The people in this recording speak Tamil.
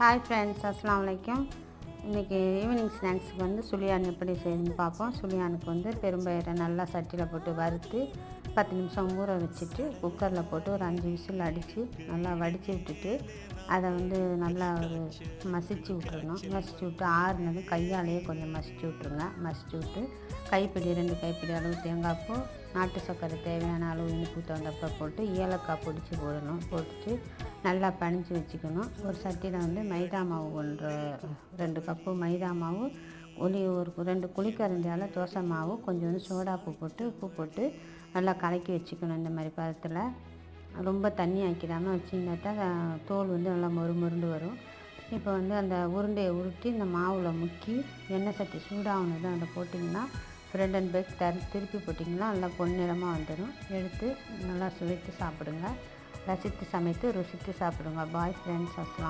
ஹாய் ஃப்ரெண்ட்ஸ், அஸ்ஸலாமு அலைக்கும். இன்றைக்கி ஈவினிங் ஸ்நாக்ஸுக்கு வந்து சுழியான் எப்படி செய்யணும்னு பார்ப்போம். சுழியானுக்கு வந்து பெரும்பயிரை நல்லா சட்டியில் போட்டு வறுத்து 10 நிமிஷம் ஊற வச்சுட்டு குக்கரில் போட்டு ஒரு 5 விசில் அடித்து நல்லா வடித்து விட்டுட்டு அதை வந்து நல்லா ஒரு மசிச்சு விட்டுறணும். மசிச்சு விட்டு ஆறுனதும் கையாலேயே கொஞ்சம் மசிச்சு விட்ருங்க. மசிச்சு விட்டு கைப்பிடி 2 கைப்பிடி அளவு தேங்காய் பூ, நாட்டு சர்க்கரை தேவையான அளவு இனிப்பு தகுந்தப்போ போட்டு ஏலக்காய் பொடிச்சு போடணும். போட்டுட்டு நல்லா பணிஞ்சு வச்சுக்கணும். ஒரு சட்டியில் வந்து மைதா மாவு 2 கப்பு மைதா மாவு, ஒரு 2 குழிக்கரண்டியால் தோசை மாவு, கொஞ்சோண்டு சோடாப்பு போட்டு உப்பு போட்டு நல்லா கலக்கி வச்சுக்கணும். இந்த மாதிரி பதத்தில் ரொம்ப தண்ணி ஆக்கிடாமல் வச்சிங்கன்னா தான் தோல் வந்து நல்லா மொறுமொருண்டு வரும். இப்போ வந்து அந்த உருண்டையை உருட்டி இந்த மாவில் முக்கி எண்ணெய் சட்டி சூடாகுனது அதில் போட்டிங்கன்னா ஃப்ரெண்ட் அண்ட் பேக் திருப்பி போட்டிங்கன்னா நல்லா பொன்னிறமாக வந்துடும். எடுத்து நல்லா சுவைத்து சாப்பிடுங்க. ரசித்து சமைத்து ருசித்து சாப்பிடுங்க. பாய் ஃப்ரெண்ட்ஸ், அஸ்ஸலாம்.